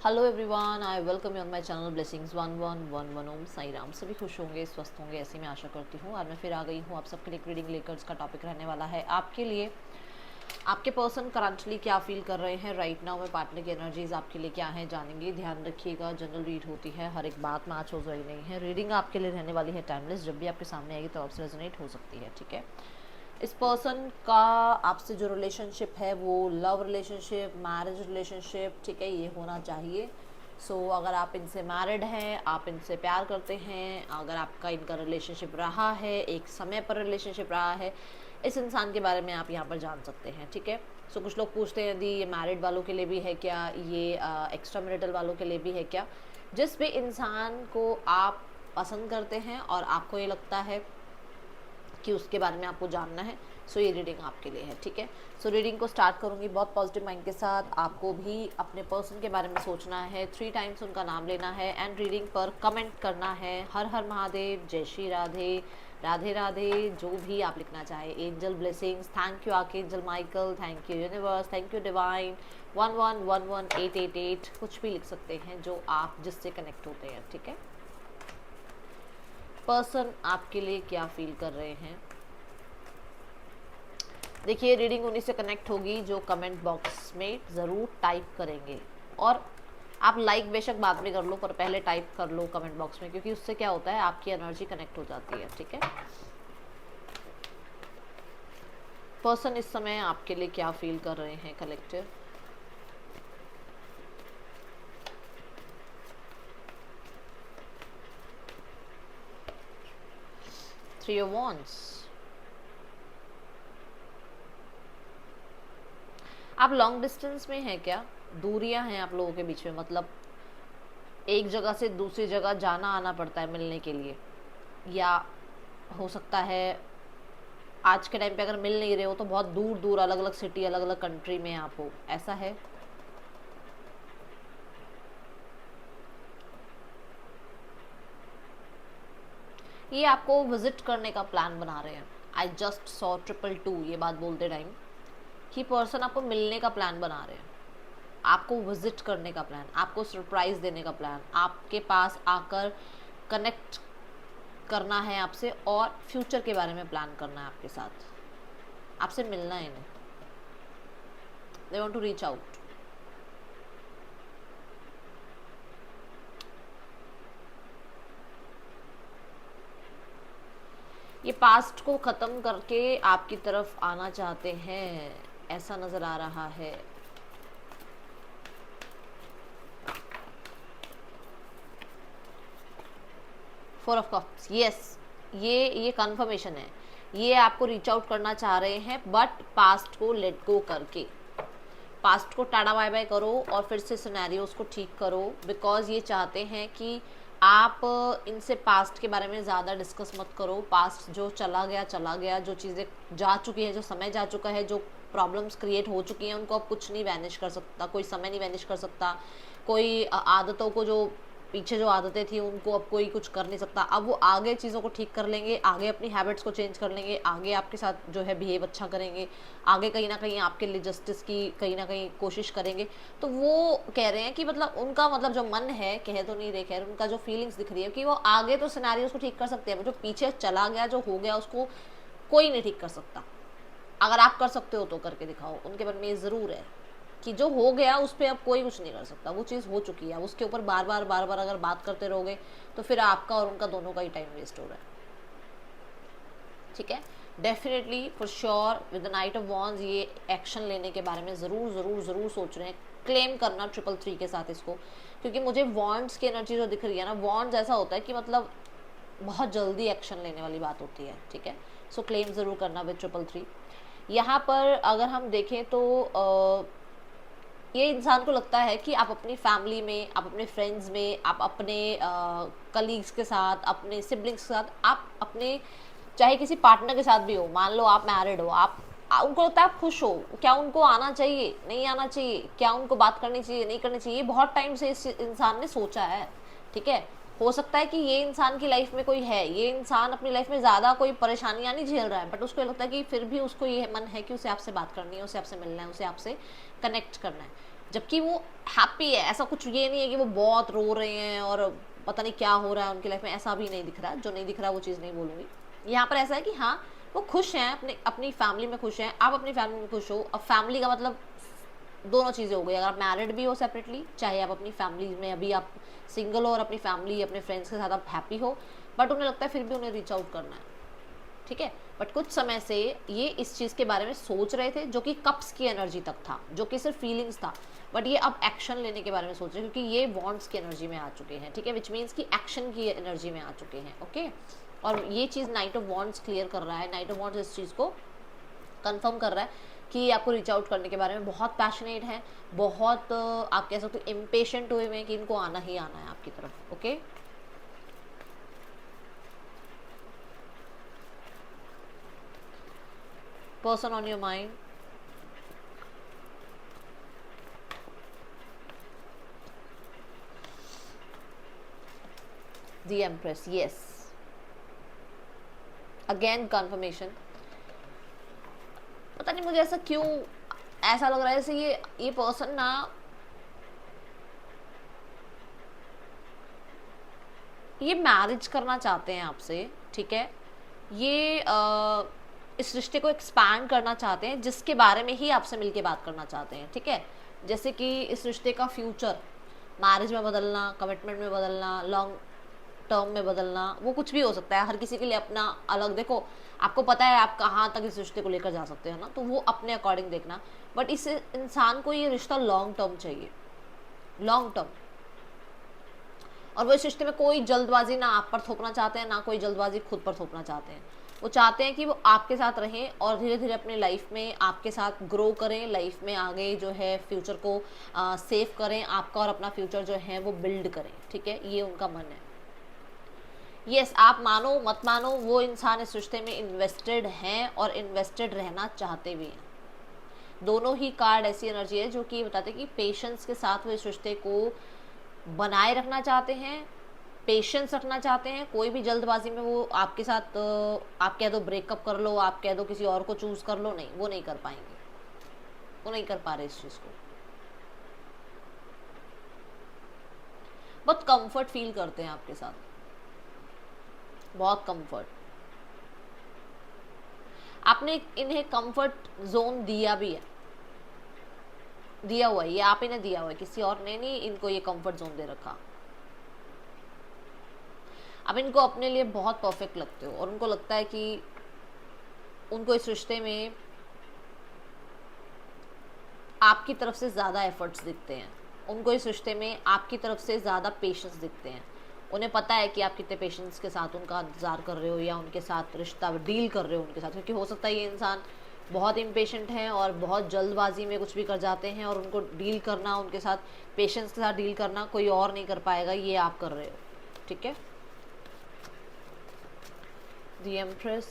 Hello everyone, I welcome you on my channel blessings 1111 ओम साई राम। सभी खुश होंगे, स्वस्थ होंगे, ऐसी मैं आशा करती हूँ। आज मैं फिर आ गई हूँ आप सबके लिए रीडिंग लेकर। इसका टॉपिक रहने वाला है आपके लिए आपके पर्सन करंटली क्या फील कर रहे हैं राइट नाउ में। पार्टनर की एनर्जीज आपके लिए क्या है जानेंगे। ध्यान रखिएगा, जनरल रीड होती है, हर एक बात मैच हो रही नहीं है। रीडिंग आपके लिए रहने वाली है टाइमलेस, जब भी आपके सामने आएगी तो आपसे रेजोनेट हो सकती है, ठीक है। इस पर्सन का आपसे जो रिलेशनशिप है वो लव रिलेशनशिप, मैरिज रिलेशनशिप, ठीक है, ये होना चाहिए। अगर आप इनसे मैरिड हैं, आप इनसे प्यार करते हैं, अगर आपका इनका रिलेशनशिप रहा है, एक समय पर रिलेशनशिप रहा है, इस इंसान के बारे में आप यहाँ पर जान सकते हैं, ठीक है। कुछ लोग पूछते हैं यदि ये मैरिड वालों के लिए भी है क्या, ये एक्स्ट्रा मैरिटल वालों के लिए भी है क्या। जिस भी इंसान को आप पसंद करते हैं और आपको ये लगता है कि उसके बारे में आपको जानना है, ये रीडिंग आपके लिए है, ठीक है। रीडिंग को स्टार्ट करूंगी बहुत पॉजिटिव माइंड के साथ। आपको भी अपने पर्सन के बारे में सोचना है, 3 टाइम्स उनका नाम लेना है एंड रीडिंग पर कमेंट करना है। हर हर महादेव, जय श्री राधे, राधे राधे, जो भी आप लिखना चाहे। Angel blessings, thank you archangel Michael, thank you universe, thank you divine, 1111 888, कुछ भी लिख सकते हैं जो आप जिससे कनेक्ट होते हैं, ठीक है। पर्सन आपके लिए क्या फील कर रहे हैं। देखिए, रीडिंग उन्हीं से कनेक्ट होगी जो कमेंट बॉक्स में ज़रूर टाइप करेंगे। और आप लाइक बेशक बाद में कर लो, पर पहले टाइप कर लो कमेंट बॉक्स में, क्योंकि उससे क्या होता है, आपकी एनर्जी कनेक्ट हो जाती है, ठीक है। पर्सन इस समय आपके लिए क्या फील कर रहे हैं कलेक्टिव। Three of wands. आप लॉन्ग डिस्टेंस में हैं क्या, दूरियां हैं आप लोगों के बीच में, मतलब एक जगह से दूसरी जगह जाना आना पड़ता है मिलने के लिए, या हो सकता है आज के टाइम पे अगर मिल नहीं रहे हो तो बहुत दूर दूर अलग अलग सिटी, अलग अलग कंट्री में आप हो, ऐसा है। ये आपको विजिट करने का प्लान बना रहे हैं। आई जस्ट सॉ 222 ये बात बोलते टाइम कि पर्सन आपको मिलने का प्लान बना रहे हैं, आपको विजिट करने का प्लान, आपको सरप्राइज देने का प्लान, आपके पास आकर कनेक्ट करना है आपसे और फ्यूचर के बारे में प्लान करना है आपके साथ, आपसे मिलना है इन्हें। They want to reach out. ये पास्ट को ख़त्म करके आपकी तरफ आना चाहते हैं, ऐसा नज़र आ रहा है। फोर ऑफ कप्स, यस, ये कंफर्मेशन है। ये आपको रीच आउट करना चाह रहे हैं, बट पास्ट को लेट गो करके, पास्ट को टाटा बाय बाय करो और फिर से सिनेरियोस को ठीक करो। बिकॉज ये चाहते हैं कि आप इनसे पास्ट के बारे में ज़्यादा डिस्कस मत करो। पास्ट जो चला गया, जो चीज़ें जा चुकी हैं, जो समय जा चुका है, जो प्रॉब्लम्स क्रिएट हो चुकी हैं, उनको अब कुछ नहीं वैनिश कर सकता, कोई समय नहीं वैनिश कर सकता, कोई आदतों को, जो पीछे जो आदतें थी उनको अब कोई कुछ कर नहीं सकता। अब वो आगे चीज़ों को ठीक कर लेंगे, आगे अपनी हैबिट्स को चेंज कर लेंगे, आगे आपके साथ जो है बिहेव अच्छा करेंगे, आगे कहीं ना कहीं आपके लिए जस्टिस की कहीं ना कहीं कोशिश करेंगे। तो वो कह रहे हैं कि मतलब उनका मतलब जो मन है, कह तो नहीं रहे, खैर उनका जो फीलिंग्स दिख रही है कि वो आगे तो सिनेरियोस को ठीक कर सकते हैं, जो पीछे चला गया, जो हो गया, उसको कोई नहीं ठीक कर सकता। अगर आप कर सकते हो तो करके दिखाओ। उनके मन में ये ज़रूर है कि जो हो गया उस पर अब कोई कुछ नहीं कर सकता, वो चीज़ हो चुकी है। उसके ऊपर बार बार अगर बात करते रहोगे तो फिर आपका और उनका दोनों का ही टाइम वेस्ट हो रहा है, ठीक है। Definitely for sure with the night of wands ये एक्शन लेने के बारे में ज़रूर ज़रूर ज़रूर सोच रहे हैं। क्लेम करना 333 के साथ इसको, क्योंकि मुझे वॉन्ड्स की एनर्जी जो दिख रही है ना, वॉन्ड्स ऐसा होता है कि मतलब बहुत जल्दी एक्शन लेने वाली बात होती है, ठीक है। क्लेम ज़रूर करना विद 333। यहाँ पर अगर हम देखें तो ये इंसान को लगता है कि आप अपनी फैमिली में, आप अपने फ्रेंड्स में, आप अपने कलीग्स के साथ, अपने सिबलिंग्स के साथ, आप अपने चाहे किसी पार्टनर के साथ भी हो, मान लो आप मैरिड हो, आप उनको लगता है आप खुश हो, क्या उनको आना चाहिए, नहीं आना चाहिए, क्या उनको बात करनी चाहिए, नहीं करनी चाहिए, बहुत टाइम से इस इंसान ने सोचा है, ठीक है। हो सकता है कि ये इंसान की लाइफ में कोई है, ये इंसान अपनी लाइफ में ज़्यादा कोई परेशानियां नहीं झेल रहा है, बट उसको लगता है कि फिर भी उसको ये मन है कि उसे आपसे बात करनी है, उसे आपसे मिलना है, उसे आपसे कनेक्ट करना है, जबकि वो हैप्पी है, ऐसा कुछ ये नहीं है कि वो बहुत रो रहे हैं और पता नहीं क्या हो रहा है उनकी लाइफ में, ऐसा भी नहीं दिख रहा है। जो नहीं दिख रहा वो चीज़ नहीं बोलूँगी। यहाँ पर ऐसा है कि हाँ वो खुश हैं, अपनी फैमिली में खुश हैं, आप अपनी फैमिली में खुश हो। अब फैमिली का मतलब दोनों चीज़ें हो गई। अगर आप मैरिड भी हो सेपरेटली, चाहे आप अपनी फैमिली में अभी आप सिंगल हो और अपनी फैमिली अपने फ्रेंड्स के साथ आप हैप्पी हो, बट उन्हें लगता है फिर भी उन्हें रीच आउट करना है, ठीक है। बट कुछ समय से ये इस चीज़ के बारे में सोच रहे थे, जो कि कप्स की एनर्जी तक था, जो कि सिर्फ फीलिंग्स था, बट ये अब एक्शन लेने के बारे में सोच रहे हैं, क्योंकि ये वॉन्ट्स की एनर्जी में आ चुके हैं, ठीक है, विच मीन्स कि एक्शन की एनर्जी में आ चुके हैं, ओके। और ये चीज़ नाइट ऑफ वॉन्ट्स क्लियर कर रहा है। नाइट ऑफ वॉन्ट्स इस चीज़ को कंफर्म कर रहा है कि आपको रीच आउट करने के बारे में बहुत पैशनेट है, बहुत आप कह सकते हो इम्पेशेंट हुए हैं कि इनको आना ही आना है आपकी तरफ, okay. Person on your mind, the empress, yes, again confirmation. पता नहीं मुझे ऐसा क्यों ऐसा लग रहा है जैसे ये पर्सन ना ये मैरिज करना चाहते हैं आपसे, ठीक है। ये इस रिश्ते को एक्सपैंड करना चाहते हैं, जिसके बारे में ही आपसे मिलके बात करना चाहते हैं, ठीक है। जैसे कि इस रिश्ते का फ्यूचर, मैरिज में बदलना, कमिटमेंट में बदलना, लॉन्ग टर्म में बदलना, वो कुछ भी हो सकता है। हर किसी के लिए अपना अलग, देखो आपको पता है आप कहाँ तक इस रिश्ते को लेकर जा सकते हो ना, तो वो अपने अकॉर्डिंग देखना। बट इस इंसान को ये रिश्ता लॉन्ग टर्म चाहिए, लॉन्ग टर्म। और वो इस रिश्ते में कोई जल्दबाजी ना आप पर थोपना चाहते हैं, ना कोई जल्दबाजी खुद पर थोपना चाहते हैं। वो चाहते हैं कि वो आपके साथ रहें और धीरे धीरे अपने लाइफ में आपके साथ ग्रो करें, लाइफ में आगे जो है फ्यूचर को सेव करें, आपका और अपना फ्यूचर जो है वो बिल्ड करें, ठीक है। ये उनका मन है। यस, आप मानो मत मानो, वो इंसान इस रिश्ते में इन्वेस्टेड हैं और इन्वेस्टेड रहना चाहते भी हैं। दोनों ही कार्ड ऐसी एनर्जी है जो कि बताते हैं कि पेशेंस के साथ वो इस रिश्ते को बनाए रखना चाहते हैं, पेशेंस रखना चाहते हैं। कोई भी जल्दबाजी में वो आपके साथ आप कह दो ब्रेकअप कर लो, आप कह दो किसी और को चूज कर लो, नहीं, वो नहीं कर पाएंगे, वो नहीं कर पा रहे इस चीज को। बहुत कंफर्ट फील करते हैं आपके साथ, बहुत कंफर्ट। आपने इन्हें कंफर्ट जोन दिया भी है, दिया हुआ है, ये आप इन्हें दिया हुआ है, किसी और ने नहीं इनको ये कंफर्ट जोन दे रखा। अब इनको अपने लिए बहुत परफेक्ट लगते हो और उनको लगता है कि उनको इस रिश्ते में आपकी तरफ से ज़्यादा एफर्ट्स दिखते हैं, उनको इस रिश्ते में आपकी तरफ से ज़्यादा पेशेंस दिखते हैं। उन्हें पता है कि आप कितने पेशेंस के साथ उनका इंतज़ार कर रहे हो या उनके साथ रिश्ता डील कर रहे हो उनके साथ, क्योंकि हो सकता है ये इंसान बहुत इम्पेशेंट हैं और बहुत जल्दबाजी में कुछ भी कर जाते हैं और उनको डील करना, उनके साथ पेशेंस के साथ डील करना कोई और नहीं कर पाएगा, ये आप कर रहे हो, ठीक है। The empress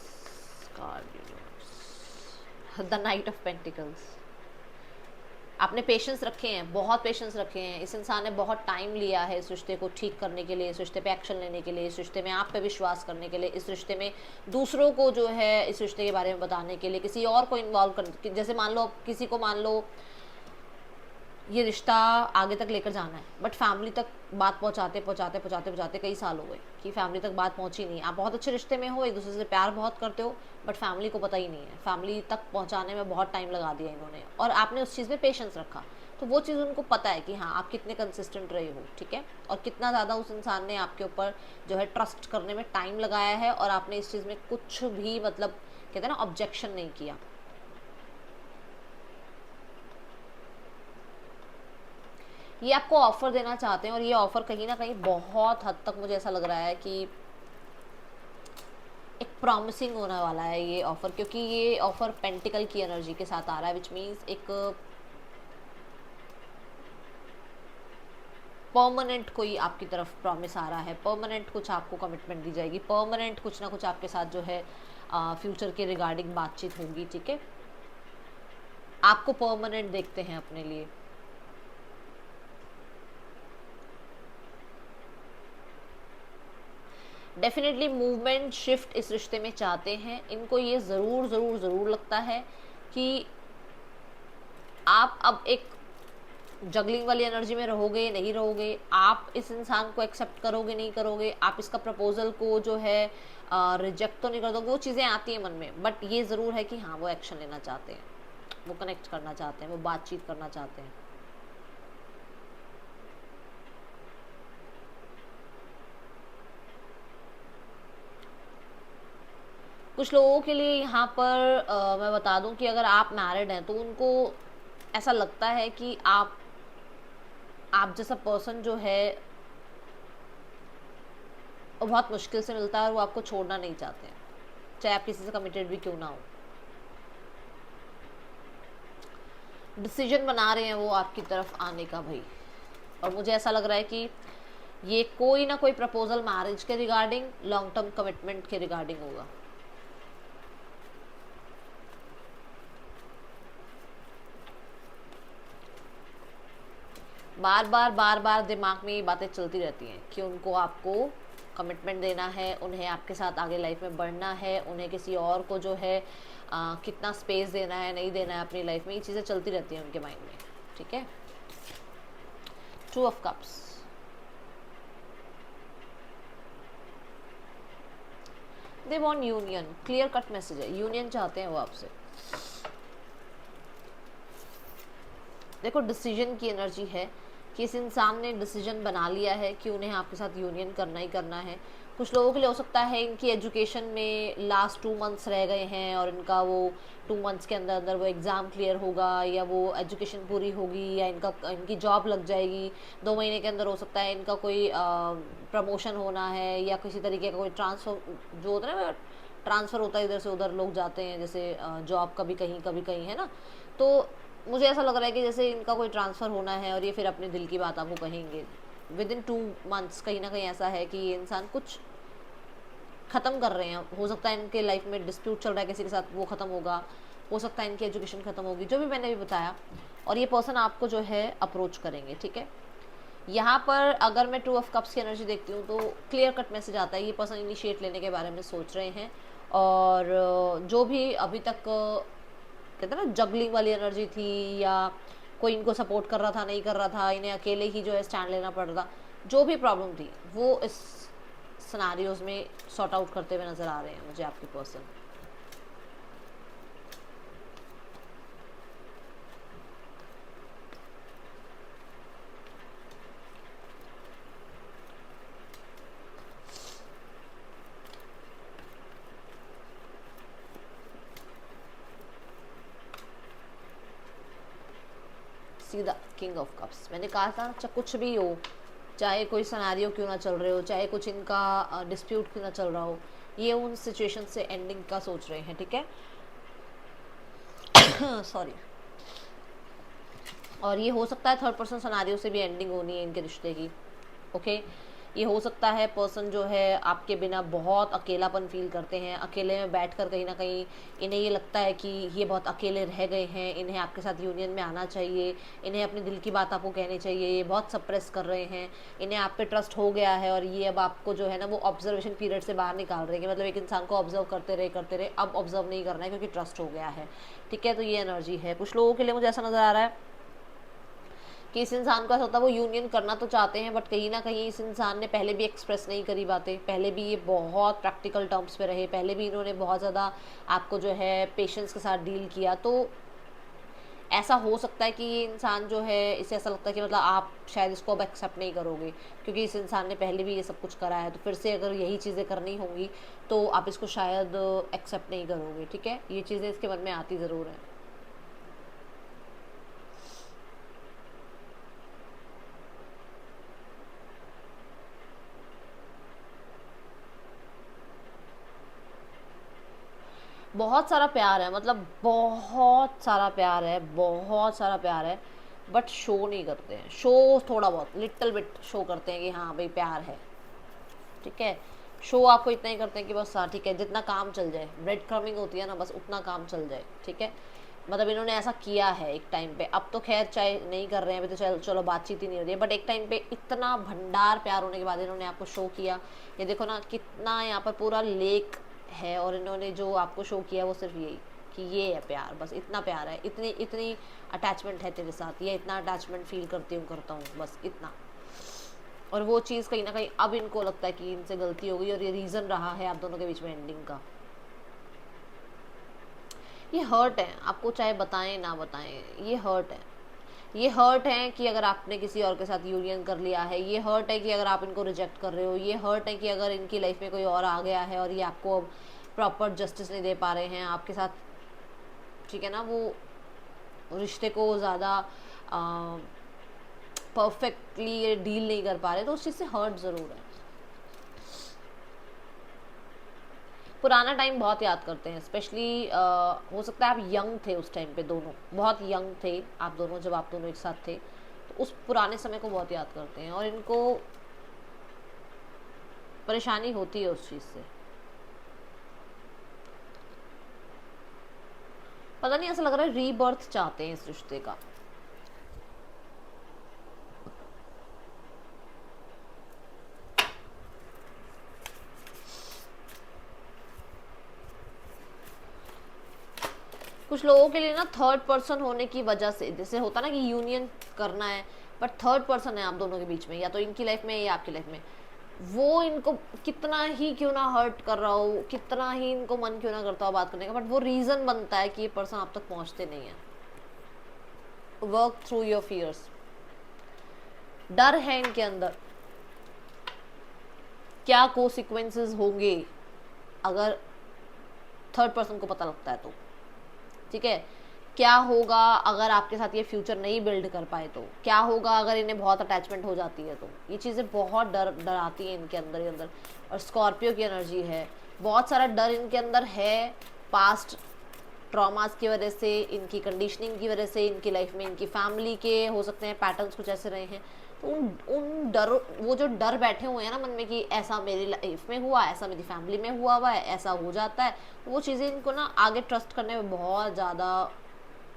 card, the night of pentacles. आपने पेशेंस रखे हैं, बहुत पेशेंस रखे हैं। इस इंसान ने बहुत टाइम लिया है इस रिश्ते को ठीक करने के लिए, इस रिश्ते पे एक्शन लेने के लिए, इस रिश्ते में आप पे विश्वास करने के लिए, इस रिश्ते में दूसरों को जो है इस रिश्ते के बारे में बताने के लिए, किसी और को इन्वॉल्व करने, जैसे मान लो किसी को, मान लो ये रिश्ता आगे तक लेकर जाना है, बट फैमिली तक बात पहुंचाते पहुंचाते पहुंचाते पहुंचाते कई साल हो गए कि फैमिली तक बात पहुंची नहीं। आप बहुत अच्छे रिश्ते में हो, एक दूसरे से प्यार बहुत करते हो, बट फैमिली को पता ही नहीं है। फैमिली तक पहुंचाने में बहुत टाइम लगा दिया इन्होंने और आपने उस चीज़ में पेशेंस रखा, तो वो चीज़ उनको पता है कि हाँ आप कितने कंसिस्टेंट रहे हो, ठीक है, और कितना ज़्यादा उस इंसान ने आपके ऊपर जो है ट्रस्ट करने में टाइम लगाया है और आपने इस चीज़ में कुछ भी मतलब कहते हैं ना ऑब्जेक्शन नहीं किया। ये आपको ऑफर देना चाहते हैं और ये ऑफर कहीं ना कहीं बहुत हद तक मुझे ऐसा लग रहा है कि एक प्रॉमिसिंग होने वाला है ये ऑफर, क्योंकि ये ऑफर पेंटिकल की एनर्जी के साथ आ रहा है, विच मीन्स एक परमानेंट कोई आपकी तरफ प्रॉमिस आ रहा है, परमानेंट कुछ आपको कमिटमेंट दी जाएगी, परमानेंट कुछ ना कुछ आपके साथ जो है फ्यूचर के रिगार्डिंग बातचीत होगी, ठीक है। आपको परमानेंट देखते हैं अपने लिए। डेफिनेटली मूवमेंट शिफ्ट इस रिश्ते में चाहते हैं। इनको ये ज़रूर ज़रूर ज़रूर लगता है कि आप अब एक जगलिंग वाली एनर्जी में रहोगे नहीं रहोगे, आप इस इंसान को एक्सेप्ट करोगे नहीं करोगे, आप इसका प्रपोजल को जो है रिजेक्ट तो नहीं कर दोगे, वो चीज़ें आती हैं मन में, बट ये ज़रूर है कि हाँ वो एक्शन लेना चाहते हैं, वो कनेक्ट करना चाहते हैं, वो बातचीत करना चाहते हैं। कुछ लोगों के लिए यहाँ पर मैं बता दूं कि अगर आप मैरिड हैं तो उनको ऐसा लगता है कि आप जैसा पर्सन जो है वो बहुत मुश्किल से मिलता है और वो आपको छोड़ना नहीं चाहते हैं, चाहे आप किसी से कमिटेड भी क्यों ना हो। डिसीजन बना रहे हैं वो आपकी तरफ आने का भाई, और मुझे ऐसा लग रहा है कि ये कोई ना कोई प्रपोजल मैरिज के रिगार्डिंग, लॉन्ग टर्म कमिटमेंट के रिगार्डिंग होगा। बार बार दिमाग में ये बातें चलती रहती हैं कि उनको आपको कमिटमेंट देना है, उन्हें आपके साथ आगे लाइफ में बढ़ना है, उन्हें किसी और को जो है कितना स्पेस देना है नहीं देना है अपनी लाइफ में, ये चीज़ें चलती रहती हैं उनके माइंड में। ठीक है, 2 of cups, they want union, clear cut message है, यूनियन चाहते हैं वो आपसे। देखो डिसीजन की एनर्जी है कि इस इंसान ने डिसीजन बना लिया है कि उन्हें आपके साथ यूनियन करना ही करना है। कुछ लोगों के लिए हो सकता है इनकी एजुकेशन में लास्ट 2 मंथ्स रह गए हैं और इनका वो 2 मंथ्स के अंदर अंदर वो एग्ज़ाम क्लियर होगा या वो एजुकेशन पूरी होगी या इनकी जॉब लग जाएगी। 2 महीने के अंदर हो सकता है इनका कोई प्रमोशन होना है या किसी तरीके का कोई ट्रांसफर जो होता है ना, ट्रांसफ़र होता है इधर से उधर, लोग जाते हैं जैसे जॉब कभी कहीं है ना। तो मुझे ऐसा लग रहा है कि जैसे इनका कोई ट्रांसफ़र होना है और ये फिर अपने दिल की बात आपको कहेंगे विद इन 2 मंथ्स। कहीं ना कहीं ऐसा है कि ये इंसान कुछ ख़त्म कर रहे हैं। हो सकता है इनके लाइफ में डिस्प्यूट चल रहा है किसी के साथ, वो ख़त्म होगा। हो सकता है इनकी एजुकेशन ख़त्म होगी, जो भी मैंने भी बताया, और ये पर्सन आपको जो है अप्रोच करेंगे। ठीक है, यहाँ पर अगर मैं 2 ऑफ कप्स की एनर्जी देखती हूँ तो क्लियर कट मैसेज आता है, ये पर्सन इनिशिएट लेने के बारे में सोच रहे हैं। और जो भी अभी तक कहते हैं ना जगलिंग वाली एनर्जी थी या कोई इनको सपोर्ट कर रहा था नहीं कर रहा था, इन्हें अकेले ही जो है स्टैंड लेना पड़ रहा था, जो भी प्रॉब्लम थी वो इस सिनेरियोज में सॉर्ट आउट करते हुए नज़र आ रहे हैं मुझे आपके पर्सन। सीधा किंग ऑफ कप्स। मैंने कहा था चाहे कुछ भी हो, चाहे कोई सिनेरियो क्यों ना चल रहे हो, चाहे कुछ इनका डिस्प्यूट क्यों ना चल रहा हो, ये उन सिचुएशन से एंडिंग का सोच रहे हैं। ठीक है, सॉरी। और ये हो सकता है थर्ड पर्सन सिनेरियो से भी एंडिंग होनी है इनके रिश्ते की। ओके, ये हो सकता है पर्सन जो है आपके बिना बहुत अकेलापन फील करते हैं, अकेले में बैठकर कहीं ना कहीं इन्हें ये लगता है कि ये बहुत अकेले रह गए हैं, इन्हें आपके साथ यूनियन में आना चाहिए, इन्हें अपने दिल की बात आपको कहनी चाहिए, ये बहुत सप्रेस कर रहे हैं, इन्हें आप पे ट्रस्ट हो गया है और ये अब आपको जो है ना वो ऑब्जर्वेशन पीरियड से बाहर निकाल रहे हैं। मतलब एक इंसान को ऑब्जर्व करते रहे, अब ऑब्जर्व नहीं करना है क्योंकि ट्रस्ट हो गया है। ठीक है, तो ये एनर्जी है। कुछ लोगों के लिए मुझे ऐसा नज़र आ रहा है कि इस इंसान को ऐसा होता है वो यूनियन करना तो चाहते हैं बट कहीं ना कहीं इस इंसान ने पहले भी एक्सप्रेस नहीं करी बातें, पहले भी ये बहुत प्रैक्टिकल टर्म्स पे रहे, पहले भी इन्होंने बहुत ज़्यादा आपको जो है पेशेंस के साथ डील किया। तो ऐसा हो सकता है कि ये इंसान जो है इसे ऐसा लगता है कि मतलब आप शायद इसको अब एक्सेप्ट नहीं करोगे क्योंकि इस इंसान ने पहले भी ये सब कुछ करा है, तो फिर से अगर यही चीज़ें करनी होंगी तो आप इसको शायद एक्सेप्ट नहीं करोगे। ठीक है, ये चीज़ें इसके मन में आती ज़रूर हैं। बहुत सारा प्यार है, मतलब बहुत सारा प्यार है, बहुत सारा प्यार है, बट शो नहीं करते हैं। शो थोड़ा बहुत लिटिल बिट शो करते हैं कि हाँ भाई प्यार है। ठीक है, शो आपको इतना ही करते हैं कि बस हाँ ठीक है, जितना काम चल जाए, ब्रेड क्रमिंग होती है ना, बस उतना काम चल जाए। ठीक है, मतलब इन्होंने ऐसा किया है एक टाइम पे, अब तो खैर चाहे नहीं कर रहे हैं, अभी तो चलो बातचीत ही नहीं हो रही है, बट एक टाइम पे इतना भंडार प्यार होने के बाद इन्होंने आपको शो किया। ये देखो ना कितना यहाँ पर पूरा लेक है और इन्होंने जो आपको शो किया वो सिर्फ यही कि ये है प्यार, बस इतना प्यार है, इतनी इतनी अटैचमेंट है तेरे साथ, या इतना अटैचमेंट फील करता हूँ, बस इतना। और वो चीज़ कहीं ना कहीं अब इनको लगता है कि इनसे गलती हो गई और ये रीज़न रहा है आप दोनों के बीच में एंडिंग का। ये हर्ट है, आपको चाहे बताएं ना बताएं, ये हर्ट है। ये हर्ट है कि अगर आपने किसी और के साथ यूनियन कर लिया है, ये हर्ट है कि अगर आप इनको रिजेक्ट कर रहे हो, ये हर्ट है कि अगर इनकी लाइफ में कोई और आ गया है और ये आपको अब प्रॉपर जस्टिस नहीं दे पा रहे हैं आपके साथ, ठीक है ना, वो रिश्ते को ज़्यादा परफेक्टली डील नहीं कर पा रहे, तो उस चीज़ से हर्ट ज़रूर है। पुराना टाइम बहुत याद करते हैं, स्पेशली हो सकता है आप यंग थे उस टाइम पे, दोनों बहुत यंग थे आप दोनों, जब आप दोनों एक साथ थे, तो उस पुराने समय को बहुत याद करते हैं और इनको परेशानी होती है उस चीज़ से। पता नहीं, ऐसा लग रहा है रीबर्थ चाहते हैं इस रिश्ते का। कुछ लोगों के लिए ना थर्ड पर्सन होने की वजह से, जैसे होता ना कि यूनियन करना है बट थर्ड पर्सन है आप दोनों के बीच में, या तो इनकी लाइफ में या आपकी लाइफ में, वो इनको कितना ही क्यों ना हर्ट कर रहा हो, कितना ही इनको मन क्यों ना करता हो बात करने का, बट वो रीजन बनता है कि ये पर्सन आप तक पहुंचते नहीं है। Work through your fears. डर है इनके अंदर, क्या कोसिक्वेंसेस होंगे अगर थर्ड पर्सन को पता लगता है तो, ठीक है, क्या होगा अगर आपके साथ ये फ्यूचर नहीं बिल्ड कर पाए तो, क्या होगा अगर इन्हें बहुत अटैचमेंट हो जाती है तो, ये चीज़ें बहुत डराती हैं इनके अंदर ही अंदर। और स्कॉर्पियो की एनर्जी है, बहुत सारा डर इनके अंदर है, पास्ट ट्रॉमास की वजह से, इनकी कंडीशनिंग की वजह से, इनकी लाइफ में इनकी फैमिली के हो सकते हैं पैटर्न्स कुछ ऐसे रहे हैं, तो उन डर, वो जो डर बैठे हुए हैं ना मन में कि ऐसा मेरी लाइफ में हुआ, ऐसा मेरी फैमिली में हुआ है, ऐसा हो जाता है, वो चीज़ें इनको ना आगे ट्रस्ट करने में बहुत ज़्यादा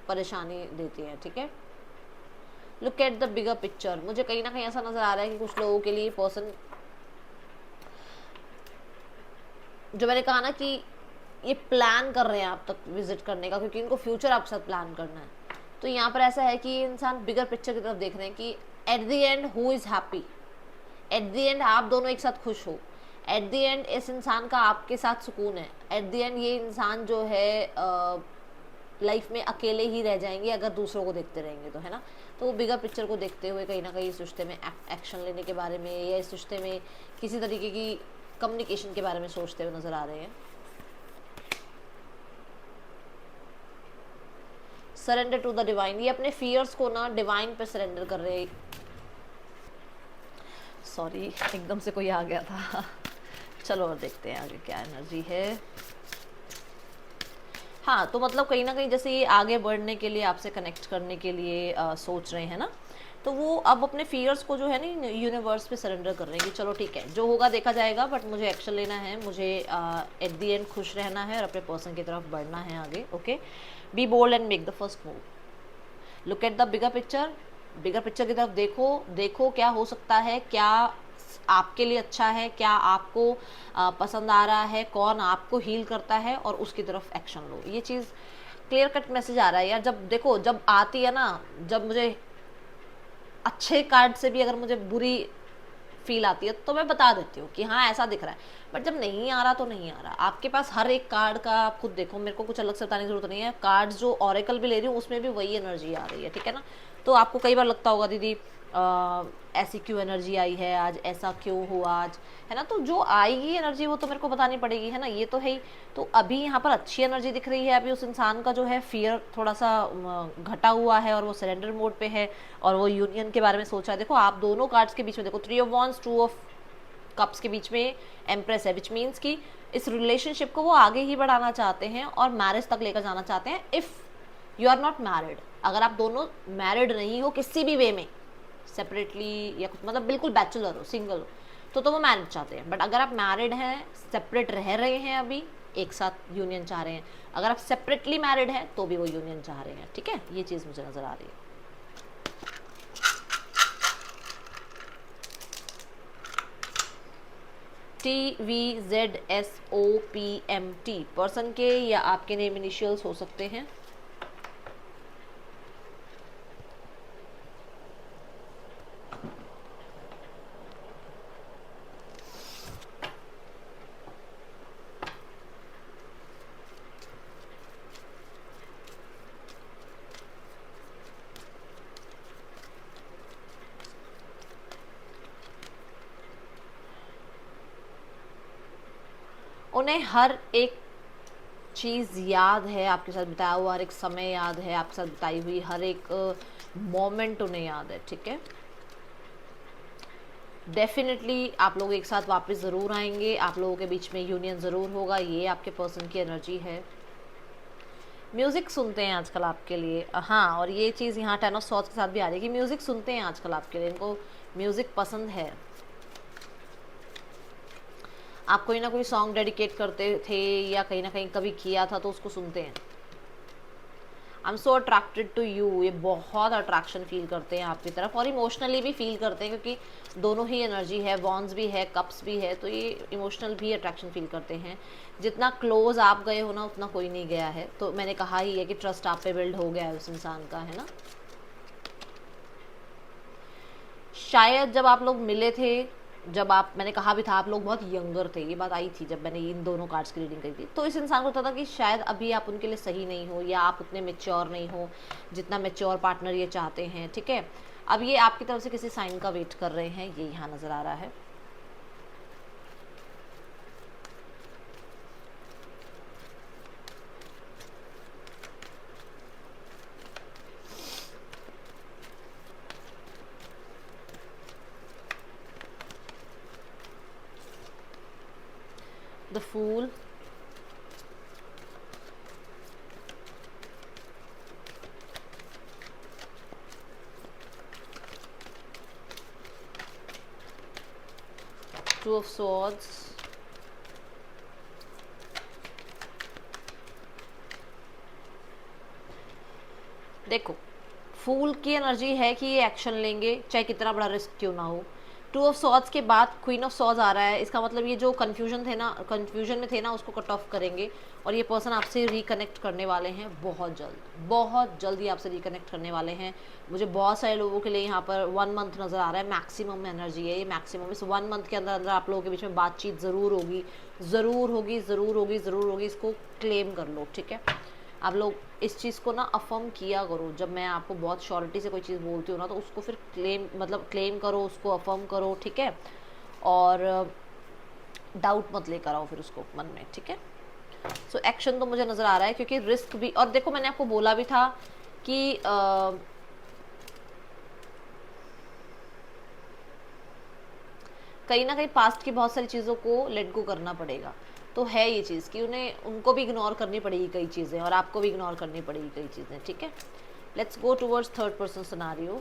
परेशानी देती है, ठीक है। Look at the bigger picture. मुझे कहीं ना कहीं ऐसा नजर आ रहा है कि कुछ लोगों के लिए पर्सन, जो मैंने कहा ना कि ये प्लान कर रहे हैं आप तक विजिट करने का, क्योंकि इनको फ्यूचर आपके साथ प्लान करना है, तो यहाँ पर ऐसा है कि इंसान बिगर पिक्चर की तरफ देख रहे हैं कि at the end who is happy, at the end आप दोनों एक साथ खुश हो, एट द एंड इस इंसान का आपके साथ सुकून है, एट द एंड ये इंसान जो है लाइफ में अकेले ही रह जाएंगे अगर दूसरों को देखते रहेंगे तो, है ना। तो वो बिगर पिक्चर को देखते हुए कहीं ना कहीं इस रिश्ते में एक्शन लेने के बारे में, या इस रिश्ते में किसी तरीके की कम्युनिकेशन के बारे में सोचते हुए नजर आ रहे हैं। सरेंडर टू द डिवाइन, ये अपने फियर्स को ना डिवाइन पे सरेंडर कर रहे हैं। सॉरी, एकदम से कोई आ गया था। चलो और देखते हैं आगे क्या एनर्जी है। हाँ, तो मतलब कहीं ना कहीं जैसे ये आगे बढ़ने के लिए, आपसे कनेक्ट करने के लिए सोच रहे हैं ना, तो वो अब अपने फियर्स को जो है ना यूनिवर्स पे सरेंडर कर रहे हैं कि चलो ठीक है, जो होगा देखा जाएगा, बट मुझे एक्शन लेना है, मुझे एट द एंड खुश रहना है और अपने पर्सन की तरफ बढ़ना है आगे। Okay, be bold and make the first move. Look at the bigger picture, bigger picture की तरफ देखो, देखो क्या हो सकता है, क्या आपके लिए अच्छा है, क्या आपको पसंद आ रहा है, कौन आपको हील करता है, और उसकी तरफ एक्शन लो। ये चीज़ क्लियर कट मैसेज आ रहा है यार। जब देखो, जब आती है ना, जब मुझे अच्छे कार्ड से भी अगर मुझे बुरी फील आती है तो मैं बता देती हूँ कि हाँ ऐसा दिख रहा है, बट जब नहीं आ रहा तो नहीं आ रहा। आपके पास हर एक कार्ड का आप खुद देखो, मेरे को कुछ अलग से बताने की जरूरत नहीं है। कार्ड्स जो ऑरेकल भी ले रही हूँ उसमें भी वही एनर्जी आ रही है, ठीक है ना। तो आपको कई बार लगता होगा दीदी ऐसी क्यों एनर्जी आई है आज, ऐसा क्यों हुआ आज, है ना। तो जो आएगी एनर्जी वो तो मेरे को बतानी पड़ेगी, है ना, ये तो है ही। तो अभी यहाँ पर अच्छी एनर्जी दिख रही है, अभी उस इंसान का जो है फियर थोड़ा सा घटा हुआ है और वो सरेंडर मोड पे है और वो यूनियन के बारे में सोच रहा है। देखो आप दोनों कार्ड्स के बीच में देखो, 3 ऑफ वॉन्ड्स, 2 ऑफ कप्स के बीच में एम्प्रेस है, विच मीन्स कि इस रिलेशनशिप को वो आगे ही बढ़ाना चाहते हैं और मैरिज तक लेकर जाना चाहते हैं। If you are not married, अगर आप दोनों मैरिड नहीं हो किसी भी वे में, सेपरेटली या कुछ, मतलब बिल्कुल बैचलर हो, सिंगल हो, तो वो मैरिज चाहते हैं। बट अगर आप मैरिड हैं, सेपरेट रह रहे हैं, अभी एक साथ यूनियन चाह रहे हैं, अगर आप सेपरेटली मैरिड हैं तो भी वो यूनियन चाह रहे हैं, ठीक है। ये चीज़ मुझे नज़र आ रही है। TVZSOPMT पर्सन के या आपके नेम इनिशियल्स हो सकते हैं। उन्हें हर एक चीज़ याद है, आपके साथ बिताया हुआ हर एक समय याद है, आपके साथ बिताई हुई हर एक मोमेंट उन्हें याद है, ठीक है। डेफिनेटली आप लोग एक साथ वापस ज़रूर आएंगे, आप लोगों के बीच में यूनियन ज़रूर होगा, ये आपके पर्सन की एनर्जी है। म्यूज़िक सुनते हैं आजकल आपके लिए, हाँ, और ये चीज़ यहाँ 10 ऑफ सॉर्ड्स के साथ भी आ रही है कि म्यूज़िक सुनते हैं आजकल आपके लिए, इनको म्यूज़िक पसंद है। आप कोई ना कोई सॉन्ग डेडिकेट करते थे या कहीं ना कहीं कभी किया था तो उसको सुनते हैं। I am so attracted to you, ये बहुत अट्रैक्शन फील करते हैं आपकी तरफ और इमोशनली भी फील करते हैं, क्योंकि दोनों ही एनर्जी है, वॉन्ड्स भी है, कप्स भी है, तो ये इमोशनल भी अट्रैक्शन फील करते हैं। जितना क्लोज आप गए हो ना उतना कोई नहीं गया है, तो मैंने कहा ही है कि ट्रस्ट आप पे बिल्ड हो गया है उस इंसान का, है ना। शायद जब आप लोग मिले थे, जब आप, मैंने कहा भी था आप लोग बहुत यंगर थे, ये बात आई थी जब मैंने इन दोनों कार्ड्स की रीडिंग करी थी, तो इस इंसान को पता था कि शायद अभी आप उनके लिए सही नहीं हो या आप उतने मेच्योर नहीं हो जितना मेच्योर पार्टनर ये चाहते हैं, ठीक है। अब ये आपकी तरफ से किसी साइन का वेट कर रहे हैं, ये यहाँ नज़र आ रहा है। The Fool, Two of Swords, देखो फूल की एनर्जी है कि ये एक्शन लेंगे चाहे कितना बड़ा रिस्क क्यों ना हो। टू ऑफ सॉर्ड्स के बाद क्वीन ऑफ सॉर्ड्स आ रहा है, इसका मतलब ये जो कन्फ्यूजन में थे ना उसको कट ऑफ करेंगे और ये पर्सन आपसे रिकनेक्ट करने वाले हैं बहुत जल्द ही आपसे रिकनेक्ट करने वाले हैं। मुझे बहुत सारे लोगों के लिए यहाँ पर 1 मंथ नज़र आ रहा है, मैक्सिमम एनर्जी है ये, मैक्सिमम इस 1 मंथ के अंदर अंदर आप लोगों के बीच में बातचीत ज़रूर होगी, इसको क्लेम कर लो, ठीक है। आप लोग इस चीज़ को ना अफर्म किया करो, जब मैं आपको बहुत श्योरिटी से कोई चीज़ बोलती हूँ ना तो उसको फिर क्लेम करो, उसको अफर्म करो, ठीक है। और डाउट मत लेकर आओ फिर उसको मन में, ठीक है। सो एक्शन तो मुझे नज़र आ रहा है, क्योंकि रिस्क भी, और देखो मैंने आपको बोला भी था कि कहीं ना कहीं पास्ट की बहुत सारी चीज़ों को लेट गो करना पड़ेगा, तो है ये चीज़ कि उनको भी इग्नोर करनी पड़ेगी कई चीज़ें और आपको भी इग्नोर करनी पड़ेगी कई चीज़ें, ठीक है। Let's go towards third person scenario.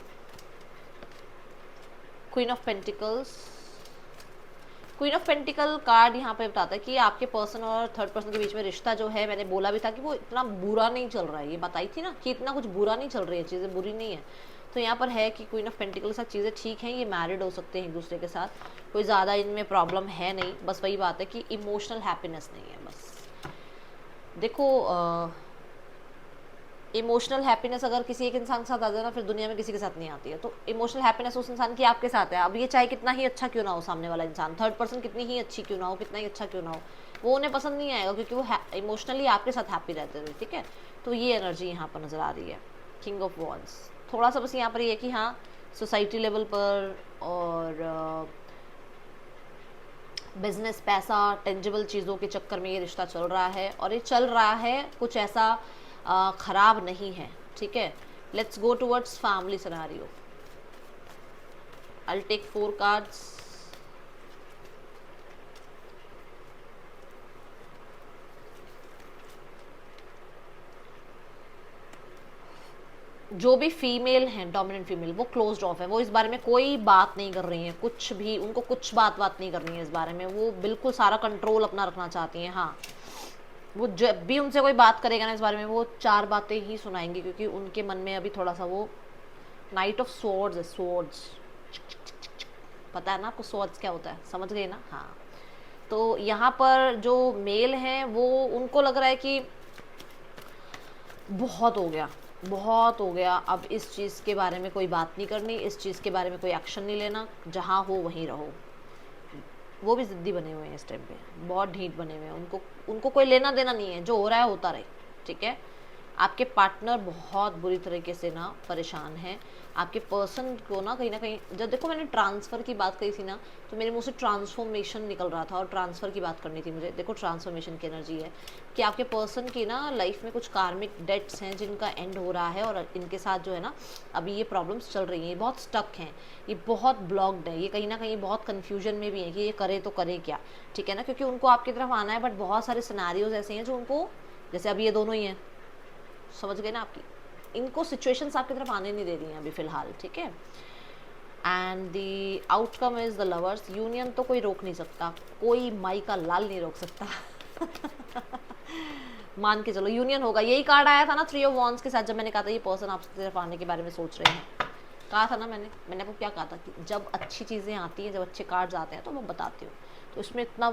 Queen of pentacles, queen of pentacle card यहाँ पे बताता है कि आपके पर्सन और थर्ड पर्सन के बीच में रिश्ता जो है, मैंने बोला भी था कि वो इतना बुरा नहीं चल रहा है, ये बताई थी ना कि इतना कुछ बुरा नहीं चल रही है, चीज़ें बुरी नहीं है। तो यहाँ पर है कि क्वीन ऑफ पेंटिकल के साथ चीज़ें ठीक हैं, ये मैरिड हो सकते हैं एक दूसरे के साथ, कोई ज़्यादा इनमें प्रॉब्लम है नहीं, बस वही बात है कि इमोशनल हैप्पीनेस नहीं है बस। देखो इमोशनल हैप्पीनेस अगर किसी एक इंसान के साथ आ जाए ना फिर दुनिया में किसी के साथ नहीं आती है, तो इमोशनल हैप्पीनेस उस इंसान की आपके साथ है। अब ये चाहे कितना ही अच्छा क्यों ना हो, सामने वाला इंसान, थर्ड पर्सन कितनी ही अच्छी क्यों ना हो, कितना ही अच्छा क्यों ना हो, वो उन्हें पसंद नहीं आएगा, क्योंकि वो इमोशनली आपके साथ हैप्पी रहते थे, ठीक है। तो ये एनर्जी यहाँ पर नज़र आ रही है। किंग ऑफ वॉन्ड्स, थोड़ा सा बस यहाँ पर ये कि हाँ सोसाइटी लेवल पर और बिजनेस, पैसा, टेंजिबल चीज़ों के चक्कर में ये रिश्ता चल रहा है, और ये चल रहा है कुछ ऐसा ख़राब नहीं है, ठीक है। Let's go towards family scenario. I will take 4 cards. जो भी फीमेल हैं, डोमिनेंट फीमेल, वो क्लोज्ड ऑफ है, वो इस बारे में कोई बात नहीं कर रही हैं, कुछ भी उनको कुछ बात नहीं करनी है इस बारे में, वो बिल्कुल सारा कंट्रोल अपना रखना चाहती हैं। हाँ, वो जब भी उनसे कोई बात करेगा ना इस बारे में, वो 4 बातें ही सुनाएंगी, क्योंकि उनके मन में अभी थोड़ा सा वो नाइट ऑफ स्वॉर्ड्स है, स्वॉर्ड्स, पता है ना आपको स्वॉर्ड्स क्या होता है, समझ गए ना। हाँ, तो यहाँ पर जो मेल हैं वो उनको लग रहा है कि बहुत हो गया, बहुत हो गया, अब इस चीज़ के बारे में कोई बात नहीं करनी, इस चीज़ के बारे में कोई एक्शन नहीं लेना, जहाँ हो वहीं रहो। वो भी ज़िद्दी बने हुए हैं इस टाइम पे, बहुत ढीठ बने हुए हैं, उनको उनको कोई लेना देना नहीं है, जो हो रहा है होता रहे, ठीक है। आपके पार्टनर बहुत बुरी तरीके से ना परेशान है, आपके पर्सन को ना कहीं जब देखो मैंने ट्रांसफ़र की बात कही थी ना, तो मेरे मुंह से ट्रांसफॉर्मेशन निकल रहा था और ट्रांसफ़र की बात करनी थी मुझे। देखो ट्रांसफॉर्मेशन की एनर्जी है कि आपके पर्सन की ना लाइफ में कुछ कार्मिक डेट्स हैं जिनका एंड हो रहा है, और इनके साथ जो है ना अभी ये प्रॉब्लम्स चल रही हैं, बहुत स्टक हैं, ये बहुत ब्लॉक्ड है, ये कहीं ना कहीं बहुत कन्फ्यूजन में भी है कि ये करे तो करे क्या, ठीक है ना, क्योंकि उनको आपकी तरफ आना है, बट बहुत सारे सिनेरियोज ऐसे हैं जो उनको, जैसे अभी ये दोनों ही हैं, समझ गए ना, आपकी इनको सिचुएशंस आपकी तरफ आने नहीं दे रही हैं अभी फ़िलहाल, ठीक है। And the outcome is the lovers. Union तो कोई रोक नहीं सकता, कोई माई का लाल नहीं रोक सकता मान के चलो यूनियन होगा। यही कार्ड आया था ना 3 ऑफ वॉन्ड्स के साथ, जब मैंने कहा था ये पर्सन आपकी तरफ आने के बारे में सोच रहे हैं, कहा था ना मैंने आपको क्या कहा था कि जब अच्छी चीज़ें आती हैं, जब अच्छे कार्ड्स आते हैं तो मैं बताती हूँ, तो इसमें इतना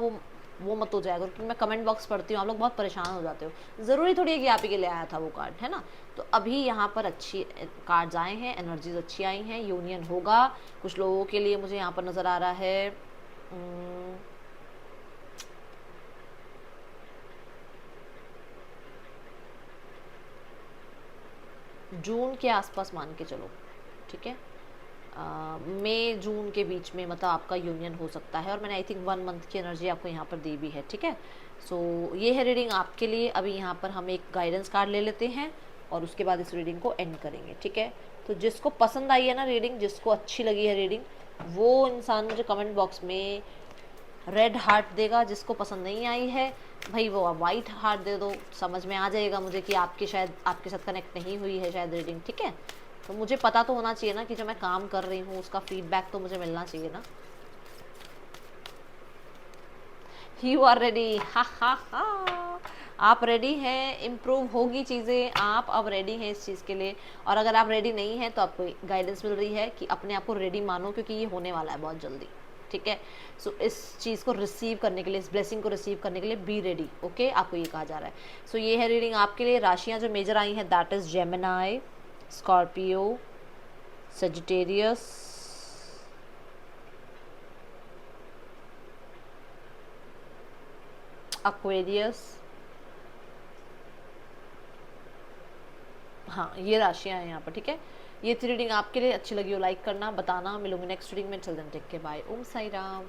वो मत हो जाएगा, क्योंकि मैं कमेंट बॉक्स पढ़ती हूँ, आप लोग बहुत परेशान हो जाते हो, ज़रूरी थोड़ी है कि आप ही के लिए आया था वो कार्ड, है ना। तो अभी यहाँ पर अच्छी कार्ड्स आए हैं, एनर्जीज अच्छी आई हैं, यूनियन होगा कुछ लोगों के लिए, मुझे यहाँ पर नज़र आ रहा है जून के आसपास मान के चलो, ठीक है, मई जून के बीच में मतलब आपका यूनियन हो सकता है, और मैंने आई थिंक 1 मंथ की एनर्जी आपको यहाँ पर दी भी है, ठीक है। सो ये है रीडिंग आपके लिए। अभी यहाँ पर हम एक गाइडेंस कार्ड ले लेते हैं और उसके बाद इस रीडिंग को एंड करेंगे, ठीक है। तो जिसको पसंद आई है ना रीडिंग, जिसको अच्छी लगी है रीडिंग, वो इंसान मुझे कमेंट बॉक्स में रेड हार्ट देगा। जिसको पसंद नहीं आई है भाई वो वाइट हार्ट दे दो, समझ में आ जाएगा मुझे कि आपकी शायद आपके साथ कनेक्ट नहीं हुई है शायद रीडिंग, ठीक है। तो मुझे पता तो होना चाहिए ना कि जो मैं काम कर रही हूँ उसका फीडबैक तो मुझे मिलना चाहिए ना। यू आर रेडी, हा हा हा, आप रेडी हैं, इम्प्रूव होगी चीज़ें, आप अब रेडी हैं इस चीज़ के लिए। और अगर आप रेडी नहीं हैं तो आपको गाइडेंस मिल रही है कि अपने आप को रेडी मानो, क्योंकि ये होने वाला है बहुत जल्दी, ठीक है। सो इस चीज़ को रिसीव करने के लिए, इस ब्लेसिंग को रिसीव करने के लिए बी रेडी, ओके, आपको ये कहा जा रहा है। सो ये है रीडिंग आपके लिए। राशियाँ जो मेजर आई हैं that is Gemini, Scorpio, Sagittarius, Aquarius, हाँ ये राशियाँ हैं यहाँ पर, ठीक है। ये थी रीडिंग आपके लिए। अच्छी लगी हो लाइक करना, बताना। मिलूंगी नेक्स्ट रीडिंग में, चल देन टेक के बाय, ओम साई राम।